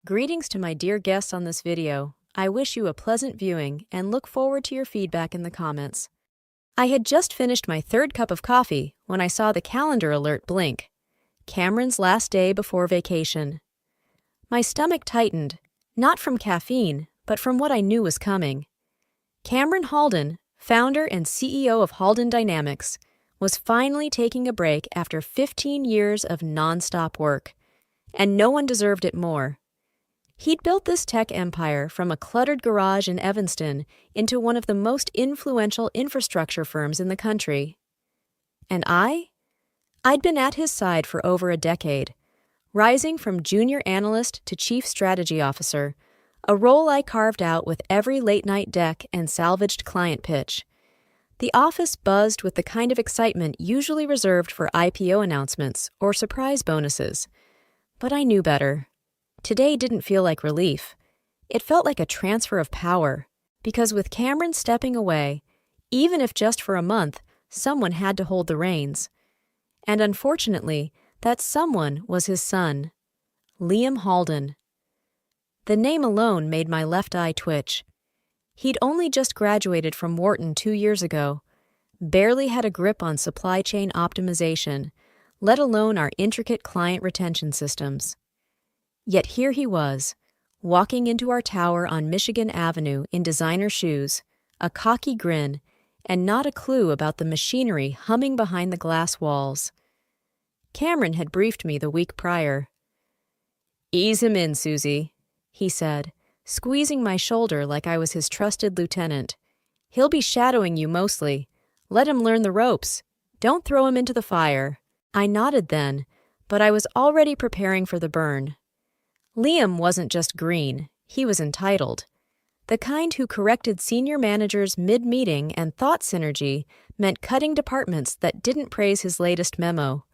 Greetings to my dear guests on this video. I wish you a pleasant viewing and look forward to your feedback in the comments. I had just finished my third cup of coffee when I saw the calendar alert blink. Cameron's last day before vacation. My stomach tightened, not from caffeine, but from what I knew was coming. Cameron Halden, founder and CEO of Halden Dynamics, was finally taking a break after 15 years of non-stop work, and no one deserved it more. He'd built this tech empire from a cluttered garage in Evanston into one of the most influential infrastructure firms in the country. And I'd been at his side for over a decade, rising from junior analyst to chief strategy officer, a role I carved out with every late-night deck and salvaged client pitch. The office buzzed with the kind of excitement usually reserved for IPO announcements or surprise bonuses. But I knew better. Today didn't feel like relief. It felt like a transfer of power, because with Cameron stepping away, even if just for a month, someone had to hold the reins. And unfortunately, that someone was his son, Liam Halden. The name alone made my left eye twitch. He'd only just graduated from Wharton 2 years ago, barely had a grip on supply chain optimization, let alone our intricate client retention systems. Yet here he was, walking into our tower on Michigan Avenue in designer shoes, a cocky grin, and not a clue about the machinery humming behind the glass walls. Cameron had briefed me the week prior. "Ease him in, Susie," he said, squeezing my shoulder like I was his trusted lieutenant. "He'll be shadowing you mostly. Let him learn the ropes. Don't throw him into the fire." I nodded then, but I was already preparing for the burn. Liam wasn't just green, he was entitled. The kind who corrected senior managers mid-meeting and thought synergy meant cutting departments that didn't praise his latest memo.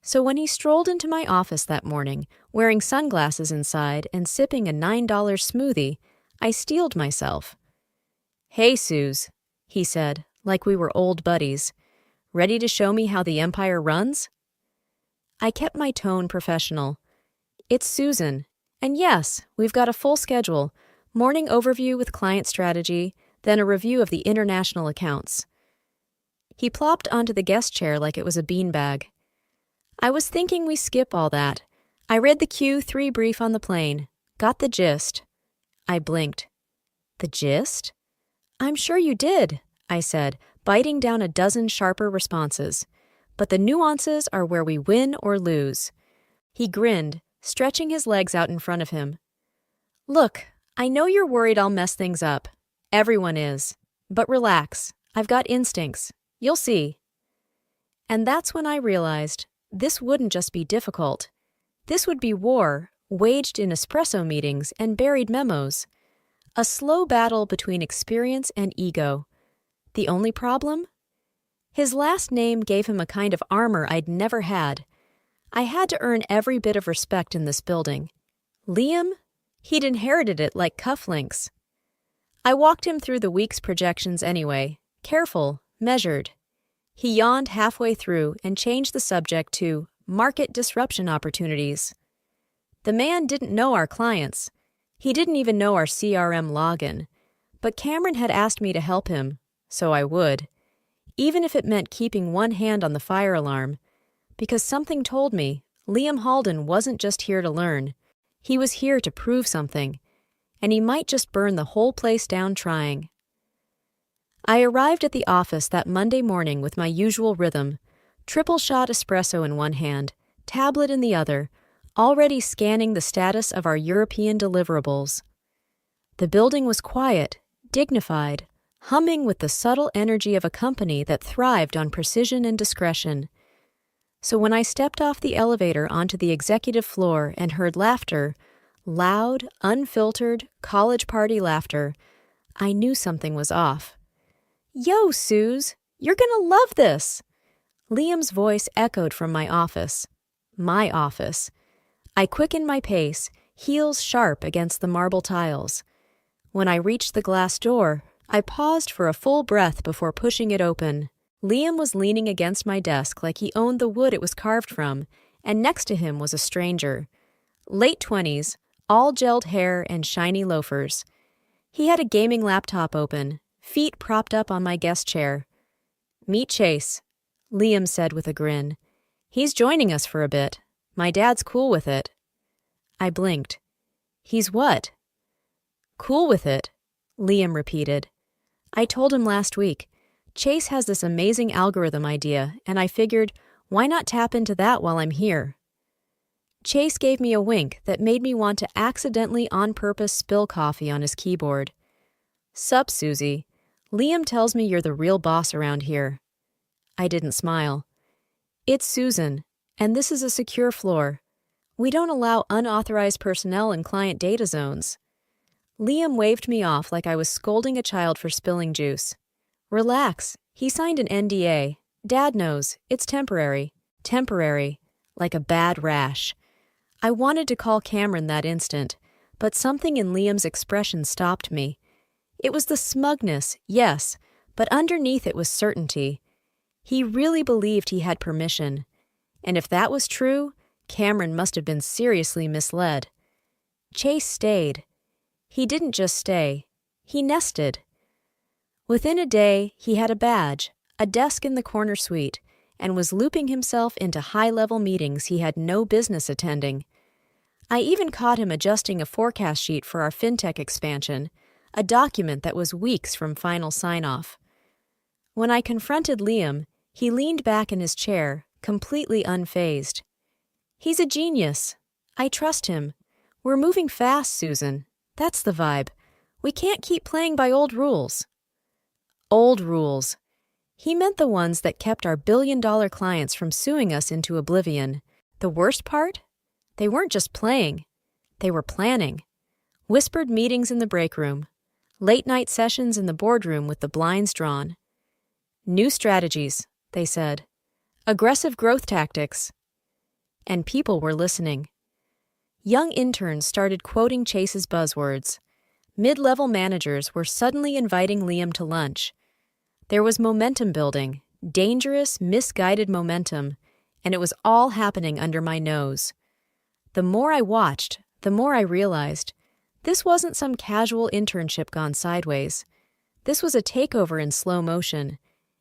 So when he strolled into my office that morning, wearing sunglasses inside and sipping a $9 smoothie, I steeled myself. "Hey, Suze," he said, like we were old buddies. "Ready to show me how the empire runs?" I kept my tone professional. "It's Susan. And yes, we've got a full schedule, morning overview with client strategy, then a review of the international accounts." He plopped onto the guest chair like it was a beanbag. "I was thinking we skip all that. I read the Q3 brief on the plane. Got the gist." I blinked. "The gist?" "I'm sure you did," I said, biting down a dozen sharper responses. "But the nuances are where we win or lose." He grinned, stretching his legs out in front of him. "Look, I know you're worried I'll mess things up. Everyone is. But relax. I've got instincts. You'll see." And that's when I realized this wouldn't just be difficult. This would be war, waged in espresso meetings and buried memos. A slow battle between experience and ego. The only problem? His last name gave him a kind of armor I'd never had. I had to earn every bit of respect in this building. Liam? He'd inherited it like cufflinks. I walked him through the week's projections anyway, careful, measured. He yawned halfway through and changed the subject to market disruption opportunities. The man didn't know our clients. He didn't even know our CRM login. But Cameron had asked me to help him, so I would, even if it meant keeping one hand on the fire alarm. Because something told me Liam Halden wasn't just here to learn. He was here to prove something, and he might just burn the whole place down trying. I arrived at the office that Monday morning with my usual rhythm, triple shot espresso in one hand, tablet in the other, already scanning the status of our European deliverables. The building was quiet, dignified, humming with the subtle energy of a company that thrived on precision and discretion. So when I stepped off the elevator onto the executive floor and heard laughter, loud, unfiltered, college party laughter, I knew something was off. "Yo, Suze, you're gonna love this!" Liam's voice echoed from my office. My office. I quickened my pace, heels sharp against the marble tiles. When I reached the glass door, I paused for a full breath before pushing it open. Liam was leaning against my desk like he owned the wood it was carved from, and next to him was a stranger. Late 20s, all gelled hair and shiny loafers. He had a gaming laptop open, feet propped up on my guest chair. "Meet Chase," Liam said with a grin. "He's joining us for a bit. My dad's cool with it." I blinked. "He's what?" "Cool with it," Liam repeated. "I told him last week. Chase has this amazing algorithm idea, and I figured, why not tap into that while I'm here?" Chase gave me a wink that made me want to accidentally on purpose spill coffee on his keyboard. "Sup, Susie. Liam tells me you're the real boss around here." I didn't smile. "It's Susan, and this is a secure floor. We don't allow unauthorized personnel in client data zones." Liam waved me off like I was scolding a child for spilling juice. "Relax. He signed an NDA. Dad knows. It's temporary. Temporary. Like a bad rash." I wanted to call Cameron that instant, but something in Liam's expression stopped me. It was the smugness, yes, but underneath it was certainty. He really believed he had permission. And if that was true, Cameron must have been seriously misled. Chase stayed. He didn't just stay. He nested. Within a day, he had a badge, a desk in the corner suite, and was looping himself into high-level meetings he had no business attending. I even caught him adjusting a forecast sheet for our fintech expansion, a document that was weeks from final sign-off. When I confronted Liam, he leaned back in his chair, completely unfazed. "He's a genius. I trust him. We're moving fast, Susan. That's the vibe. We can't keep playing by old rules." Old rules. He meant the ones that kept our billion-dollar clients from suing us into oblivion. The worst part? They weren't just playing. They were planning. Whispered meetings in the break room. Late-night sessions in the boardroom with the blinds drawn. "New strategies," they said. "Aggressive growth tactics." And people were listening. Young interns started quoting Chase's buzzwords. Mid-level managers were suddenly inviting Liam to lunch. There was momentum building, dangerous, misguided momentum, and it was all happening under my nose. The more I watched, the more I realized this wasn't some casual internship gone sideways. This was a takeover in slow motion,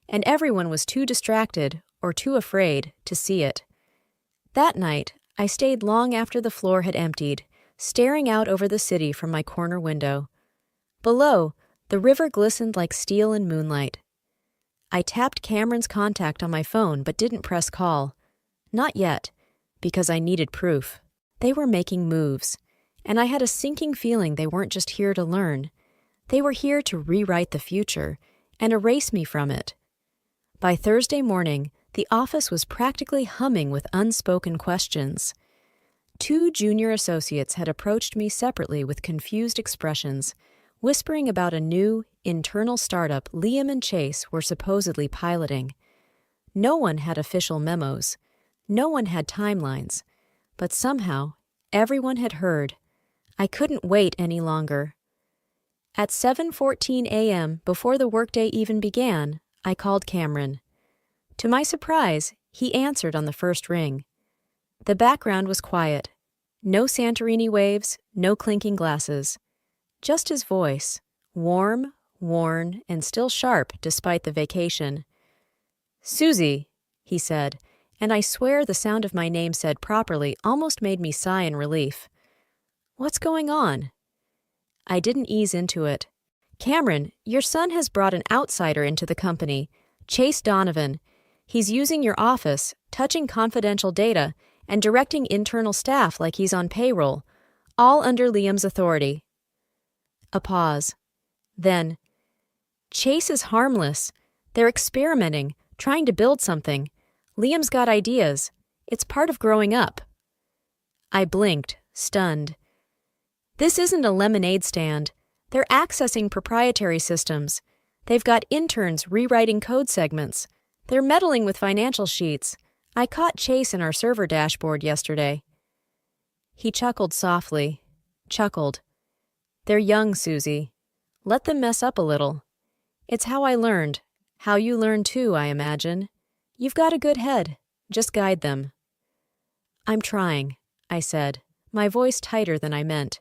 and everyone was too distracted or too afraid to see it. That night, I stayed long after the floor had emptied, staring out over the city from my corner window. Below, the river glistened like steel in moonlight. I tapped Cameron's contact on my phone but didn't press call. Not yet, because I needed proof. They were making moves, and I had a sinking feeling they weren't just here to learn. They were here to rewrite the future and erase me from it. By Thursday morning, the office was practically humming with unspoken questions. 2 junior associates had approached me separately with confused expressions, whispering about a new, internal startup Liam and Chase were supposedly piloting. No one had official memos. No one had timelines. But somehow, everyone had heard. I couldn't wait any longer. At 7:14 a.m., before the workday even began, I called Cameron. To my surprise, he answered on the first ring. The background was quiet. No Santorini waves, no clinking glasses. Just his voice, warm, worn, and still sharp despite the vacation. "Susie," he said, and I swear the sound of my name said properly almost made me sigh in relief. "What's going on?" I didn't ease into it. "Cameron, your son has brought an outsider into the company, Chase Donovan. He's using your office, touching confidential data, and directing internal staff like he's on payroll, all under Liam's authority." A pause. Then, "Chase is harmless. They're experimenting, trying to build something. Liam's got ideas. It's part of growing up." I blinked, stunned. This isn't a lemonade stand. They're accessing proprietary systems. They've got interns rewriting code segments. They're meddling with financial sheets. I caught Chase in our server dashboard yesterday. He chuckled softly. Chuckled. "They're young, Susie. Let them mess up a little. It's how I learned. How you learn too, I imagine. You've got a good head. Just guide them." "I'm trying," I said, my voice tighter than I meant.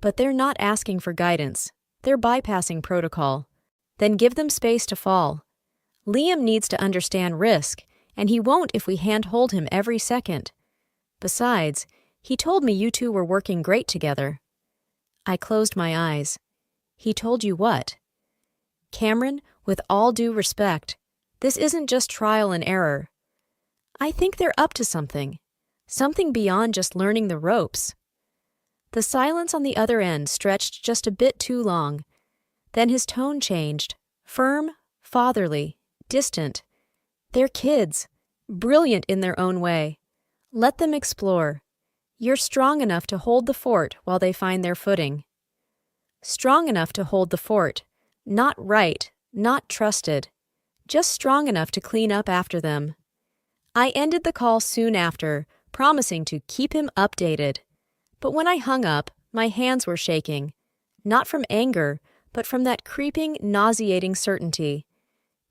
But they're not asking for guidance. They're bypassing protocol. Then give them space to fall. Liam needs to understand risk, and he won't if we handhold him every second. Besides, he told me you two were working great together. I closed my eyes. He told you what? Cameron, with all due respect, this isn't just trial and error. I think they're up to something. Something beyond just learning the ropes. The silence on the other end stretched just a bit too long. Then his tone changed, firm, fatherly, distant. They're kids, brilliant in their own way. Let them explore. You're strong enough to hold the fort while they find their footing. Strong enough to hold the fort, not right, not trusted, just strong enough to clean up after them. I ended the call soon after, promising to keep him updated. But when I hung up, my hands were shaking, not from anger, but from that creeping, nauseating certainty.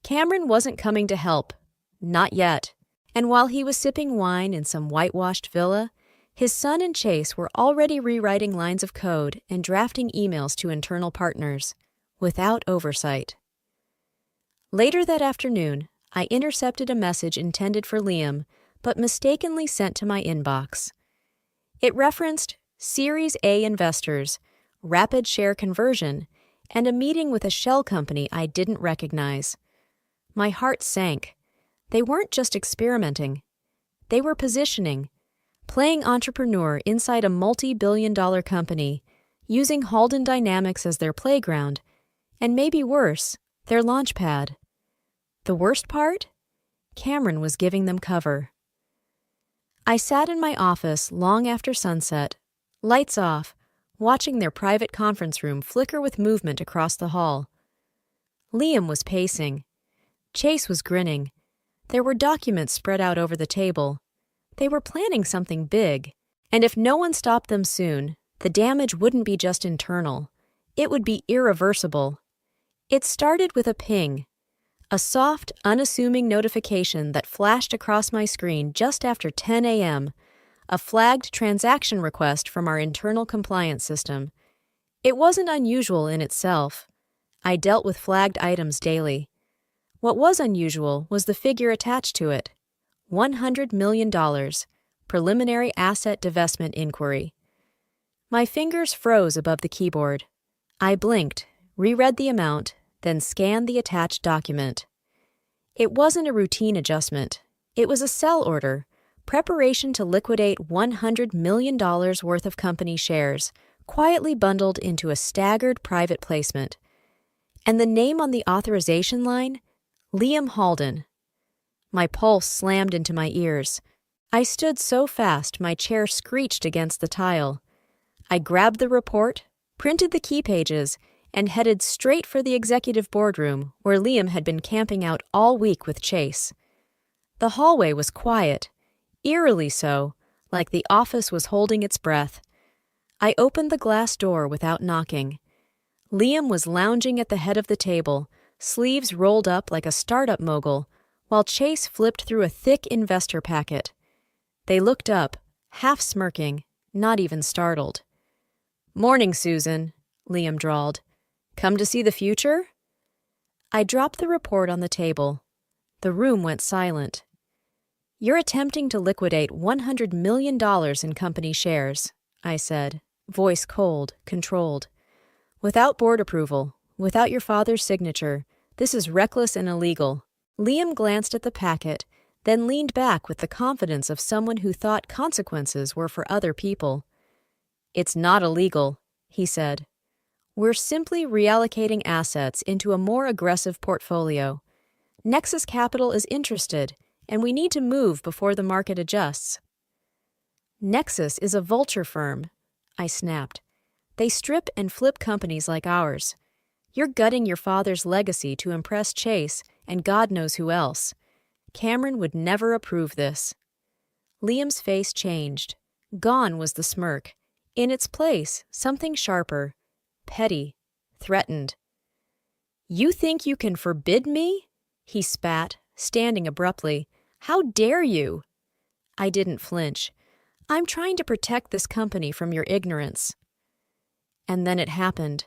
Cameron wasn't coming to help, not yet. And while he was sipping wine in some whitewashed villa, his son and Chase were already rewriting lines of code and drafting emails to internal partners, without oversight. Later that afternoon, I intercepted a message intended for Liam, but mistakenly sent to my inbox. It referenced Series A investors, rapid share conversion, and a meeting with a shell company I didn't recognize. My heart sank. They weren't just experimenting. They were positioning, playing entrepreneur inside a multi-billion-dollar company, using Halden Dynamics as their playground, and maybe worse, their launch pad. The worst part? Cameron was giving them cover. I sat in my office long after sunset, lights off, watching their private conference room flicker with movement across the hall. Liam was pacing. Chase was grinning. There were documents spread out over the table. They were planning something big, and if no one stopped them soon, the damage wouldn't be just internal. It would be irreversible. It started with a ping, a soft, unassuming notification that flashed across my screen just after 10 a.m., a flagged transaction request from our internal compliance system. It wasn't unusual in itself. I dealt with flagged items daily. What was unusual was the figure attached to it. $100 million, preliminary asset divestment inquiry. My fingers froze above the keyboard. I blinked, reread the amount, then scanned the attached document. It wasn't a routine adjustment. It was a sell order, preparation to liquidate $100 million worth of company shares, quietly bundled into a staggered private placement. And the name on the authorization line? Liam Halden. My pulse slammed into my ears. I stood so fast my chair screeched against the tile. I grabbed the report, printed the key pages, and headed straight for the executive boardroom where Liam had been camping out all week with Chase. The hallway was quiet, eerily so, like the office was holding its breath. I opened the glass door without knocking. Liam was lounging at the head of the table, sleeves rolled up like a startup mogul, while Chase flipped through a thick investor packet. They looked up, half smirking, not even startled. "Morning, Susan," Liam drawled. "Come to see the future?" I dropped the report on the table. The room went silent. "You're attempting to liquidate $100 million in company shares," I said, voice cold, controlled. "Without board approval, without your father's signature, this is reckless and illegal." Liam glanced at the packet, then leaned back with the confidence of someone who thought consequences were for other people. "It's not illegal," he said. "We're simply reallocating assets into a more aggressive portfolio. Nexus Capital is interested, and we need to move before the market adjusts." "Nexus is a vulture firm," I snapped. "They strip and flip companies like ours. You're gutting your father's legacy to impress Chase and God knows who else. Cameron would never approve this." Liam's face changed. Gone was the smirk. In its place, something sharper, petty, threatened. "You think you can forbid me?" he spat, standing abruptly. "How dare you?" I didn't flinch. I'm trying to protect this company from your ignorance." And then it happened.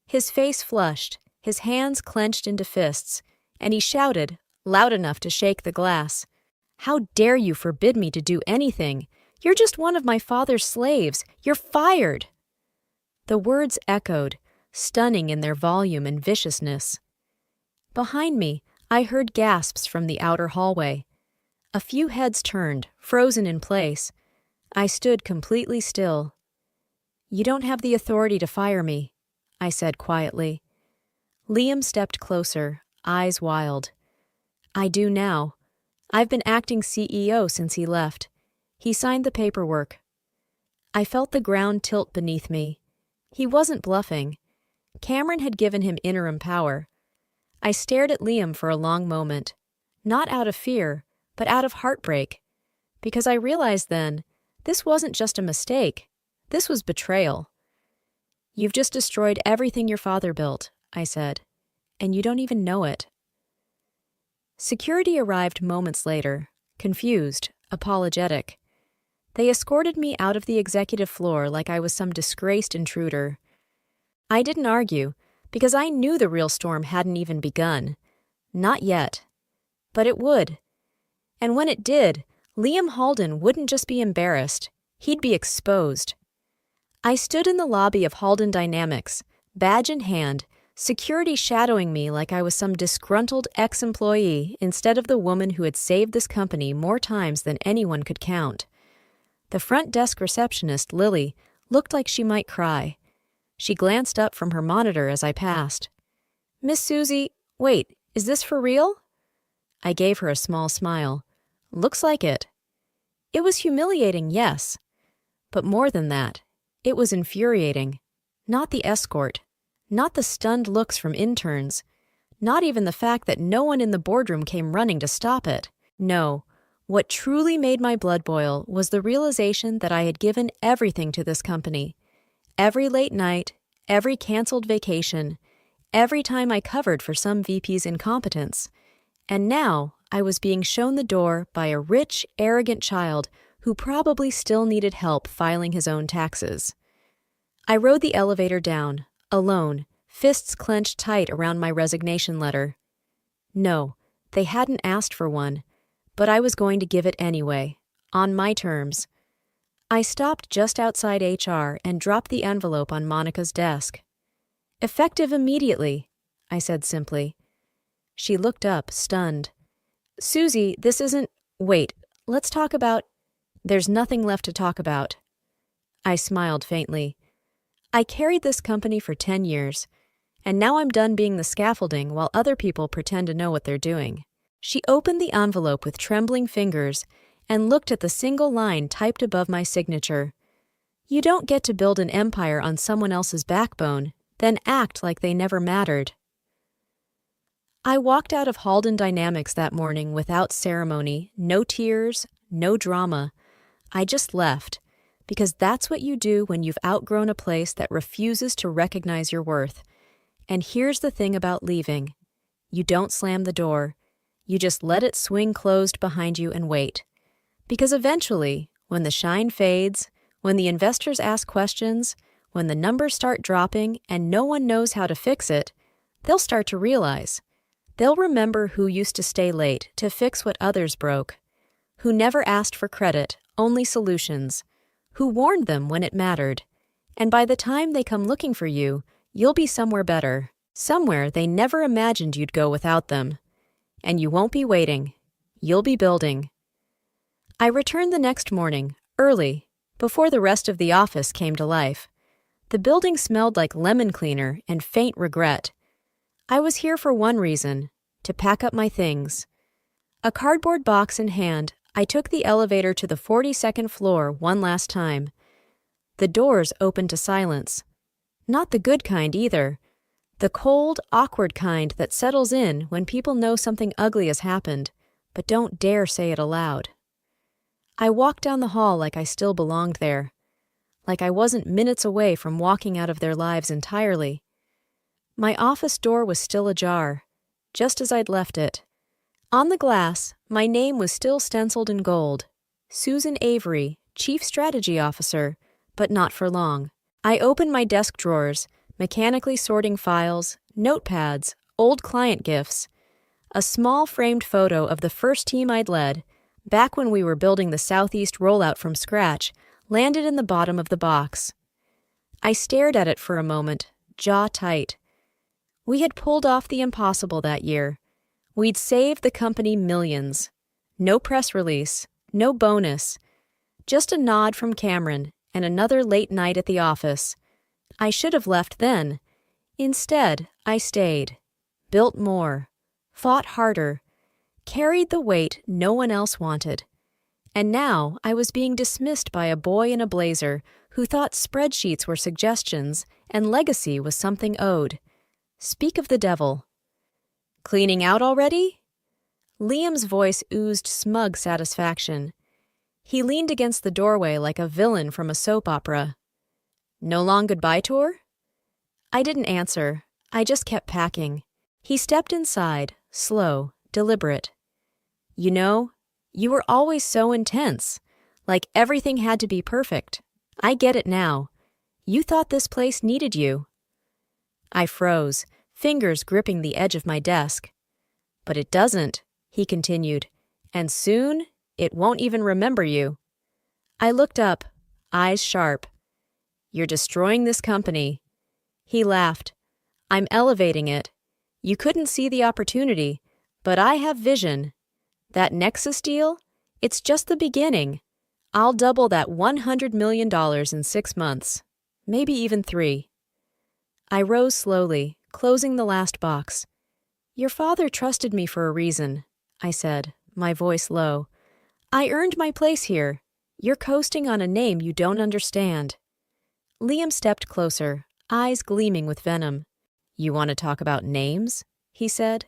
His face flushed, his hands clenched into fists, and he shouted, loud enough to shake the glass, "How dare you forbid me to do anything? You're just one of my father's slaves. You're fired!" The words echoed, stunning in their volume and viciousness. Behind me, I heard gasps from the outer hallway. A few heads turned, frozen in place. I stood completely still. "You don't have the authority to fire me," I said quietly. Liam stepped closer, eyes wild. "I do now. I've been acting CEO since he left. He signed the paperwork." I felt the ground tilt beneath me. He wasn't bluffing. Cameron had given him interim power. I stared at Liam for a long moment, not out of fear, but out of heartbreak, because I realized then, this wasn't just a mistake. This was betrayal. "You've just destroyed everything your father built," I said, "and you don't even know it." Security arrived moments later, confused, apologetic. They escorted me out of the executive floor like I was some disgraced intruder. I didn't argue, because I knew the real storm hadn't even begun. Not yet. But it would. And when it did, Liam Halden wouldn't just be embarrassed, he'd be exposed. I stood in the lobby of Halden Dynamics, badge in hand, security shadowing me like I was some disgruntled ex-employee instead of the woman who had saved this company more times than anyone could count. The front desk receptionist, Lily, looked like she might cry. She glanced up from her monitor as I passed. "Miss Susie, wait, is this for real?" I gave her a small smile. "Looks like it." It was humiliating, yes. But more than that, it was infuriating. Not the escort. Not the stunned looks from interns. Not even the fact that no one in the boardroom came running to stop it. No. What truly made my blood boil was the realization that I had given everything to this company. Every late night, every canceled vacation, every time I covered for some VP's incompetence. And now I was being shown the door by a rich, arrogant child who probably still needed help filing his own taxes. I rode the elevator down, alone, fists clenched tight around my resignation letter. No, they hadn't asked for one, but I was going to give it anyway, on my terms. I stopped just outside HR and dropped the envelope on Monica's desk. "Effective immediately," I said simply. She looked up, stunned. "Susie, this isn't— Wait, let's talk about— There's nothing left to talk about." I smiled faintly. I carried this company for 10 years, and now I'm done being the scaffolding while other people pretend to know what they're doing. She opened the envelope with trembling fingers and looked at the single line typed above my signature. "You don't get to build an empire on someone else's backbone, then act like they never mattered." I walked out of Halden Dynamics that morning without ceremony, no tears, no drama. I just left, because that's what you do when you've outgrown a place that refuses to recognize your worth. And here's the thing about leaving. You don't slam the door. You just let it swing closed behind you and wait. Because eventually, when the shine fades, when the investors ask questions, when the numbers start dropping and no one knows how to fix it, they'll start to realize. They'll remember who used to stay late to fix what others broke, who never asked for credit, only solutions, who warned them when it mattered. And by the time they come looking for you, you'll be somewhere better, somewhere they never imagined you'd go without them. And you won't be waiting. You'll be building. I returned the next morning, early, before the rest of the office came to life. The building smelled like lemon cleaner and faint regret. I was here for one reason, to pack up my things. A cardboard box in hand, I took the elevator to the 42nd floor one last time. The doors opened to silence. Not the good kind either. The cold, awkward kind that settles in when people know something ugly has happened, but don't dare say it aloud. I walked down the hall like I still belonged there, like I wasn't minutes away from walking out of their lives entirely. My office door was still ajar, just as I'd left it. On the glass, my name was still stenciled in gold. Susan Avery, Chief Strategy Officer, but not for long. I opened my desk drawers, mechanically sorting files, notepads, old client gifts. A small framed photo of the first team I'd led, back when we were building the Southeast rollout from scratch, landed in the bottom of the box. I stared at it for a moment, jaw tight. We had pulled off the impossible that year. We'd saved the company millions. No press release, no bonus, just a nod from Cameron and another late night at the office. I should have left then. Instead, I stayed, built more, fought harder, carried the weight no one else wanted. And now I was being dismissed by a boy in a blazer who thought spreadsheets were suggestions and legacy was something owed. Speak of the devil. Cleaning out already? Liam's voice oozed smug satisfaction. He leaned against the doorway like a villain from a soap opera. No long goodbye tour? I didn't answer. I just kept packing. He stepped inside, slow, deliberate. You know, you were always so intense, like everything had to be perfect. I get it now. You thought this place needed you. I froze, fingers gripping the edge of my desk. But it doesn't, he continued, and soon it won't even remember you. I looked up, eyes sharp. You're destroying this company. He laughed. I'm elevating it. You couldn't see the opportunity, but I have vision. That Nexus deal? It's just the beginning. I'll double that $100 million in 6 months, maybe even 3. I rose slowly, closing the last box. Your father trusted me for a reason, I said, my voice low. I earned my place here. You're coasting on a name you don't understand. Liam stepped closer, eyes gleaming with venom. You want to talk about names? He said.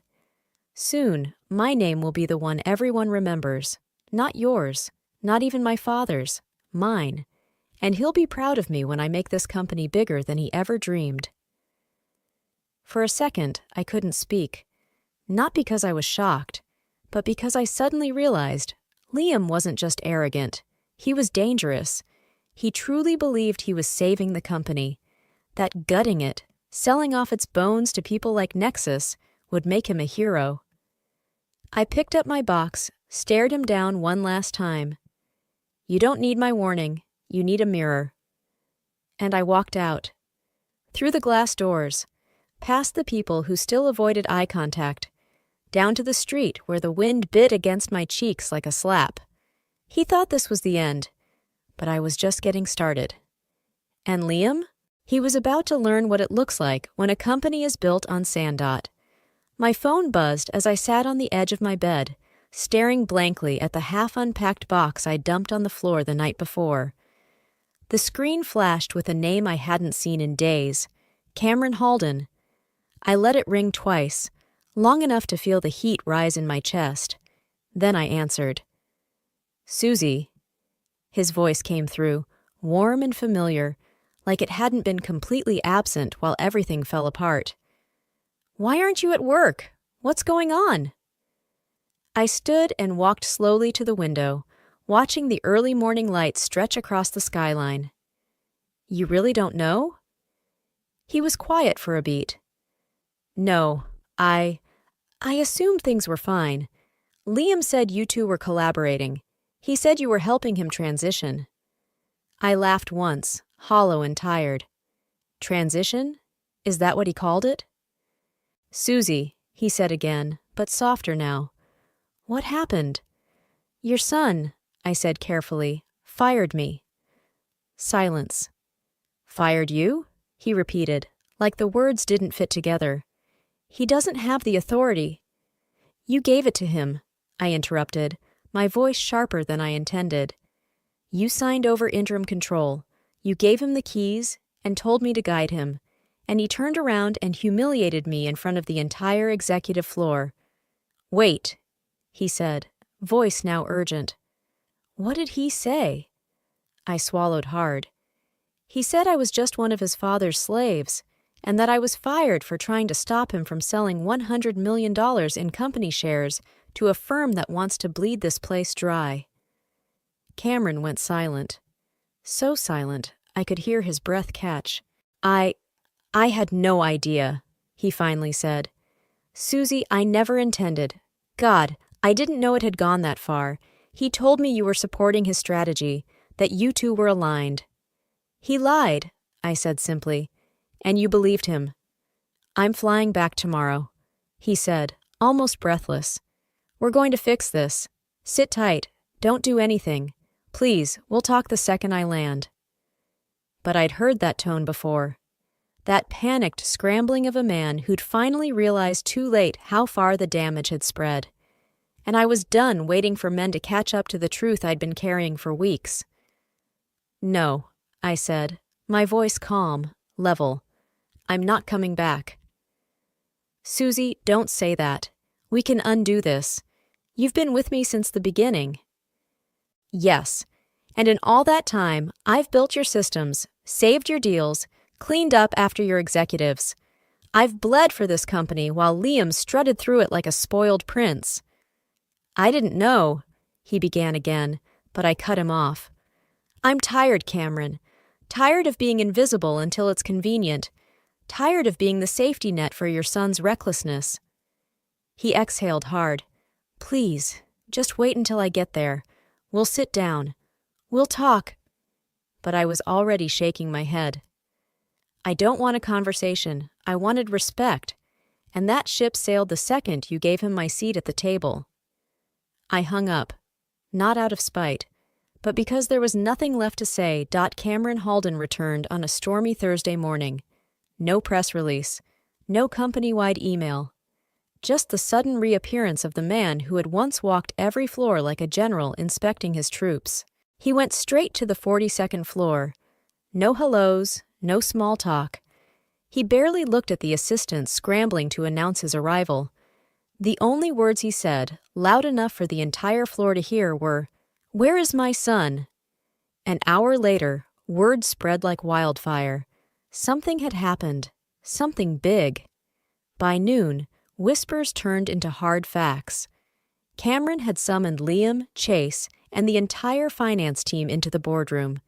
Soon, my name will be the one everyone remembers. Not yours, not even my father's, mine. And he'll be proud of me when I make this company bigger than he ever dreamed. For a second, I couldn't speak. Not because I was shocked, but because I suddenly realized Liam wasn't just arrogant. He was dangerous. He truly believed he was saving the company, that gutting it, selling off its bones to people like Nexus, would make him a hero. I picked up my box, stared him down one last time. You don't need my warning. You need a mirror. And I walked out. Through the glass doors, past the people who still avoided eye contact, down to the street where the wind bit against my cheeks like a slap. He thought this was the end, but I was just getting started. And Liam? He was about to learn what it looks like when a company is built on Sandot. My phone buzzed as I sat on the edge of my bed, staring blankly at the half-unpacked box I dumped on the floor the night before. The screen flashed with a name I hadn't seen in days, Cameron Halden. I let it ring twice, long enough to feel the heat rise in my chest. Then I answered. Susie. His voice came through, warm and familiar, like it hadn't been completely absent while everything fell apart. Why aren't you at work? What's going on? I stood and walked slowly to the window, watching the early morning light stretch across the skyline. You really don't know? He was quiet for a beat. No, I assumed things were fine. Liam said you two were collaborating. He said you were helping him transition. I laughed once, hollow and tired. Transition? Is that what he called it? Susie, he said again, but softer now. What happened? Your son, I said carefully, fired me. Silence. Fired you? He repeated, like the words didn't fit together. He doesn't have the authority. You gave it to him, I interrupted, my voice sharper than I intended. You signed over interim control. You gave him the keys and told me to guide him, and he turned around and humiliated me in front of the entire executive floor. Wait, he said, voice now urgent. What did he say? I swallowed hard. He said I was just one of his father's slaves, and that I was fired for trying to stop him from selling $100 million in company shares to a firm that wants to bleed this place dry. Cameron went silent. So silent, I could hear his breath catch. I had no idea, he finally said. Susie, I never intended. God, I didn't know it had gone that far. He told me you were supporting his strategy, that you two were aligned. He lied, I said simply, and you believed him. I'm flying back tomorrow, he said, almost breathless. We're going to fix this. Sit tight. Don't do anything. Please, we'll talk the second I land. But I'd heard that tone before. That panicked scrambling of a man who'd finally realized too late how far the damage had spread. And I was done waiting for men to catch up to the truth I'd been carrying for weeks. No, I said, my voice calm, level. I'm not coming back. Susie, don't say that. We can undo this. You've been with me since the beginning. Yes, and in all that time, I've built your systems, saved your deals, cleaned up after your executives. I've bled for this company while Liam strutted through it like a spoiled prince. I didn't know, he began again, but I cut him off. I'm tired, Cameron. Tired of being invisible until it's convenient. Tired of being the safety net for your son's recklessness. He exhaled hard. Please, just wait until I get there. We'll sit down. We'll talk. But I was already shaking my head. I don't want a conversation. I wanted respect. And that ship sailed the second you gave him my seat at the table. I hung up, not out of spite, but because there was nothing left to say. Cameron Halden returned on a stormy Thursday morning. No press release, no company-wide email. Just the sudden reappearance of the man who had once walked every floor like a general inspecting his troops. He went straight to the 42nd floor. No hellos, no small talk. He barely looked at the assistants scrambling to announce his arrival. The only words he said, loud enough for the entire floor to hear, were, "Where is my son?" An hour later, word spread like wildfire. Something had happened. Something big. By noon, whispers turned into hard facts. Cameron had summoned Liam, Chase, and the entire finance team into the boardroom.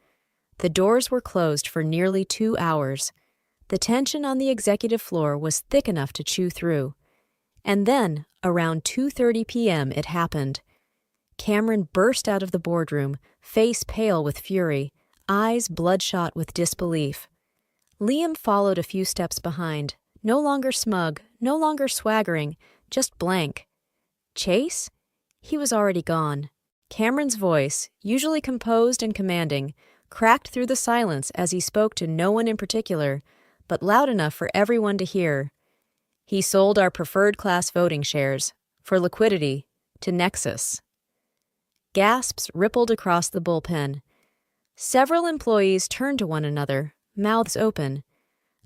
The doors were closed for nearly 2 hours. The tension on the executive floor was thick enough to chew through. And then, around 2:30 p.m., it happened. Cameron burst out of the boardroom, face pale with fury, eyes bloodshot with disbelief. Liam followed a few steps behind, no longer smug, no longer swaggering, just blank. Chase? He was already gone. Cameron's voice, usually composed and commanding, cracked through the silence as he spoke to no one in particular, but loud enough for everyone to hear. He sold our preferred class voting shares, for liquidity, to Nexus. Gasps rippled across the bullpen. Several employees turned to one another, mouths open.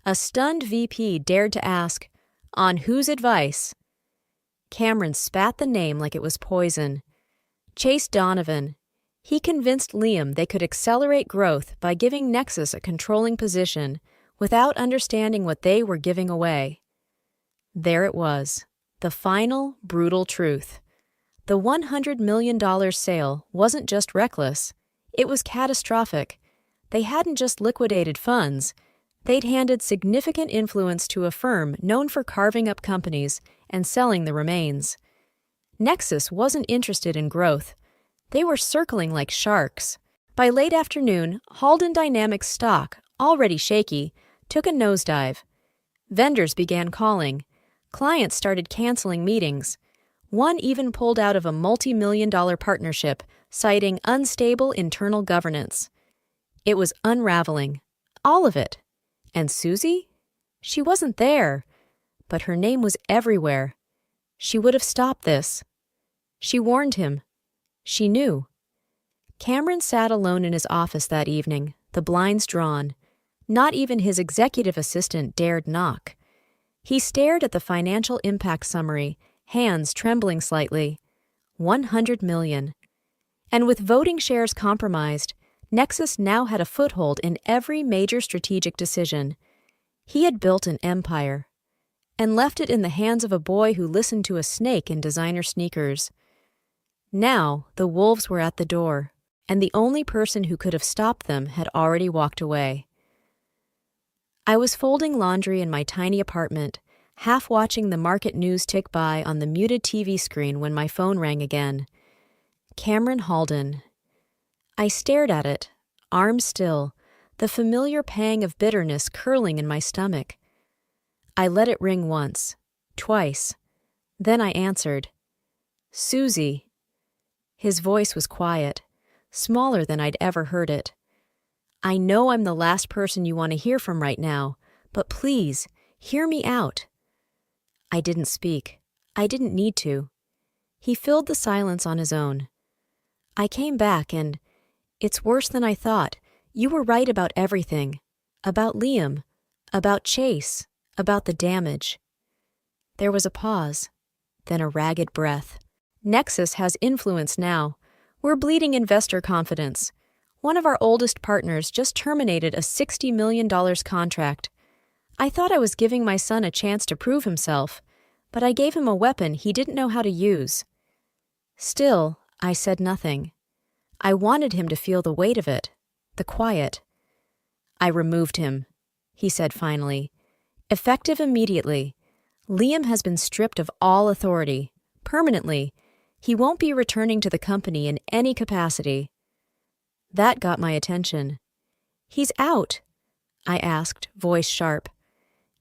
A stunned VP dared to ask, "On whose advice?" Cameron spat the name like it was poison. Chase Donovan. He convinced Liam they could accelerate growth by giving Nexus a controlling position without understanding what they were giving away. There it was, the final, brutal truth. The $100 million sale wasn't just reckless, it was catastrophic. They hadn't just liquidated funds, they'd handed significant influence to a firm known for carving up companies and selling the remains. Nexus wasn't interested in growth. They were circling like sharks. By late afternoon, Halden Dynamics stock, already shaky, took a nosedive. Vendors began calling. Clients started canceling meetings. One even pulled out of a multi-million-dollar partnership, citing unstable internal governance. It was unraveling. All of it. And Susie? She wasn't there. But her name was everywhere. She would have stopped this. She warned him. She knew. Cameron sat alone in his office that evening, the blinds drawn. Not even his executive assistant dared knock. He stared at the financial impact summary, hands trembling slightly. 100 million. And with voting shares compromised, Nexus now had a foothold in every major strategic decision. He had built an empire, and left it in the hands of a boy who listened to a snake in designer sneakers. Now the wolves were at the door, and the only person who could have stopped them had already walked away. I was folding laundry in my tiny apartment, half watching the market news tick by on the muted TV screen when my phone rang again. Cameron Halden. I stared at it, arms still, the familiar pang of bitterness curling in my stomach. I let it ring once, twice. Then I answered. Susie. His voice was quiet, smaller than I'd ever heard it. I know I'm the last person you want to hear from right now, but please, hear me out. I didn't speak. I didn't need to. He filled the silence on his own. I came back and, it's worse than I thought. You were right about everything. About Liam. About Chase. About the damage. There was a pause, then a ragged breath. Nexus has influence now. We're bleeding investor confidence. One of our oldest partners just terminated a $60 million contract. I thought I was giving my son a chance to prove himself, but I gave him a weapon he didn't know how to use. Still, I said nothing. I wanted him to feel the weight of it, the quiet. I removed him, he said finally. Effective immediately. Liam has been stripped of all authority, permanently. He won't be returning to the company in any capacity. That got my attention. He's out? I asked, voice sharp.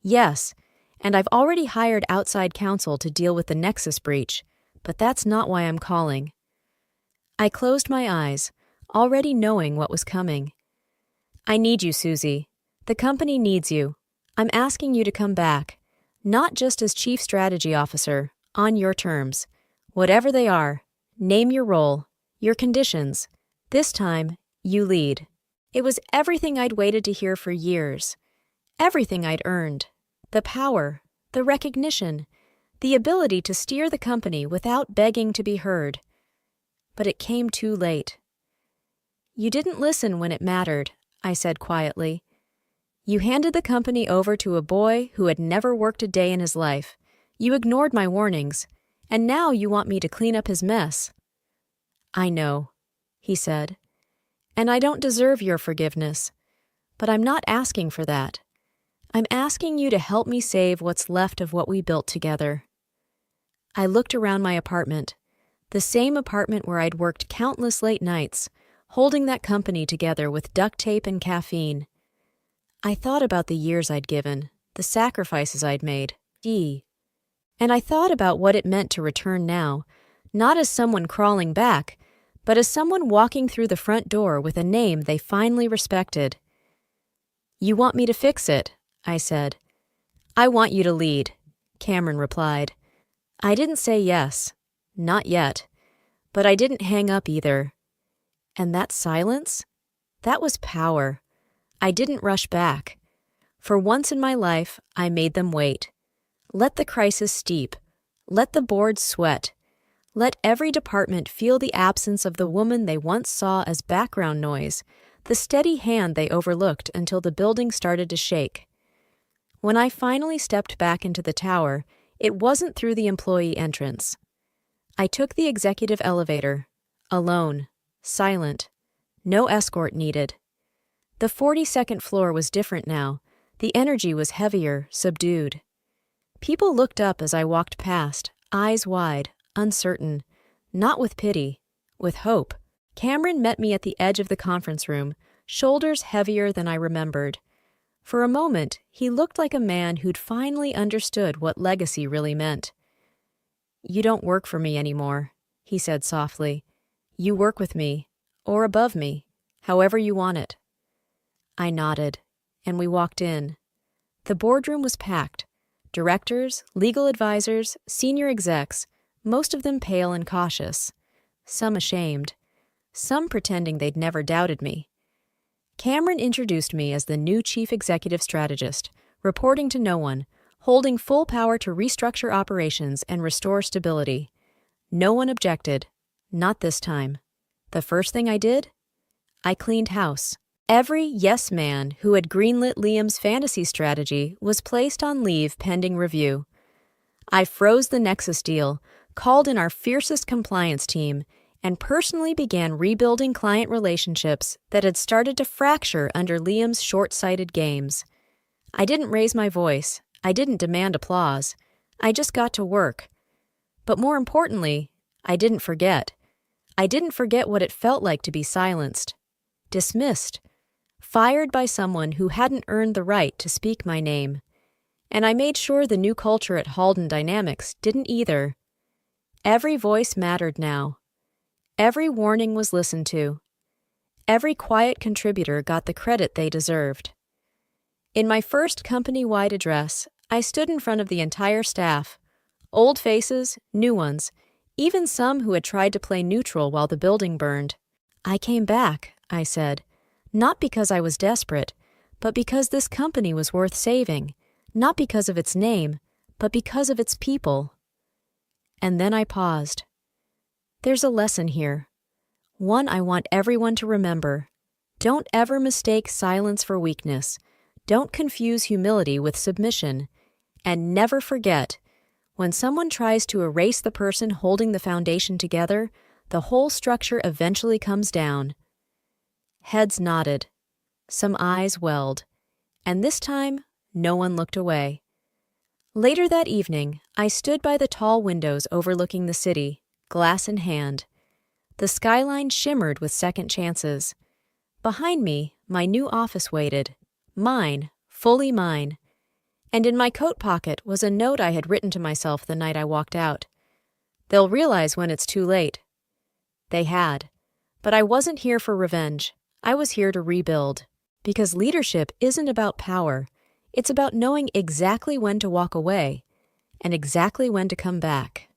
Yes, and I've already hired outside counsel to deal with the Nexus breach, but that's not why I'm calling. I closed my eyes, already knowing what was coming. I need you, Susie. The company needs you. I'm asking you to come back, not just as Chief Strategy Officer, on your terms. Whatever they are, name your role, your conditions. This time, you lead. It was everything I'd waited to hear for years. Everything I'd earned. The power, the recognition, the ability to steer the company without begging to be heard. But it came too late. You didn't listen when it mattered, I said quietly. You handed the company over to a boy who had never worked a day in his life. You ignored my warnings, and now you want me to clean up his mess. I know, he said, and I don't deserve your forgiveness, but I'm not asking for that. I'm asking you to help me save what's left of what we built together. I looked around my apartment, the same apartment where I'd worked countless late nights, holding that company together with duct tape and caffeine. I thought about the years I'd given, the sacrifices I'd made. And I thought about what it meant to return now, not as someone crawling back, but as someone walking through the front door with a name they finally respected. You want me to fix it, I said. I want you to lead, Cameron replied. I didn't say yes, not yet, but I didn't hang up either. And that silence? That was power. I didn't rush back. For once in my life, I made them wait. Let the crisis steep. Let the board sweat. Let every department feel the absence of the woman they once saw as background noise, the steady hand they overlooked until the building started to shake. When I finally stepped back into the tower, it wasn't through the employee entrance. I took the executive elevator, alone, silent, no escort needed. The 42nd floor was different now. The energy was heavier, subdued. People looked up as I walked past, eyes wide, uncertain, not with pity, with hope. Cameron met me at the edge of the conference room, shoulders heavier than I remembered. For a moment, he looked like a man who'd finally understood what legacy really meant. You don't work for me anymore, he said softly. You work with me, or above me, however you want it. I nodded, and we walked in. The boardroom was packed. Directors, legal advisors, senior execs, most of them pale and cautious. Some ashamed. Some pretending they'd never doubted me. Cameron introduced me as the new chief executive strategist, reporting to no one, holding full power to restructure operations and restore stability. No one objected. Not this time. The first thing I did? I cleaned house. Every yes man who had greenlit Liam's fantasy strategy was placed on leave pending review. I froze the Nexus deal, called in our fiercest compliance team, and personally began rebuilding client relationships that had started to fracture under Liam's short-sighted games. I didn't raise my voice. I didn't demand applause. I just got to work. But more importantly, I didn't forget. I didn't forget what it felt like to be silenced, dismissed, fired by someone who hadn't earned the right to speak my name. And I made sure the new culture at Halden Dynamics didn't either. Every voice mattered now. Every warning was listened to. Every quiet contributor got the credit they deserved. In my first company-wide address, I stood in front of the entire staff, old faces, new ones, even some who had tried to play neutral while the building burned. I came back, I said, not because I was desperate, but because this company was worth saving, not because of its name, but because of its people. And then I paused. There's a lesson here. One I want everyone to remember. Don't ever mistake silence for weakness. Don't confuse humility with submission. And never forget, when someone tries to erase the person holding the foundation together, the whole structure eventually comes down. Heads nodded. Some eyes welled. And this time, no one looked away. Later that evening, I stood by the tall windows overlooking the city, glass in hand. The skyline shimmered with second chances. Behind me, my new office waited. Mine, fully mine. And in my coat pocket was a note I had written to myself the night I walked out. They'll realize when it's too late. They had. But I wasn't here for revenge. I was here to rebuild. Because leadership isn't about power. It's about knowing exactly when to walk away and exactly when to come back.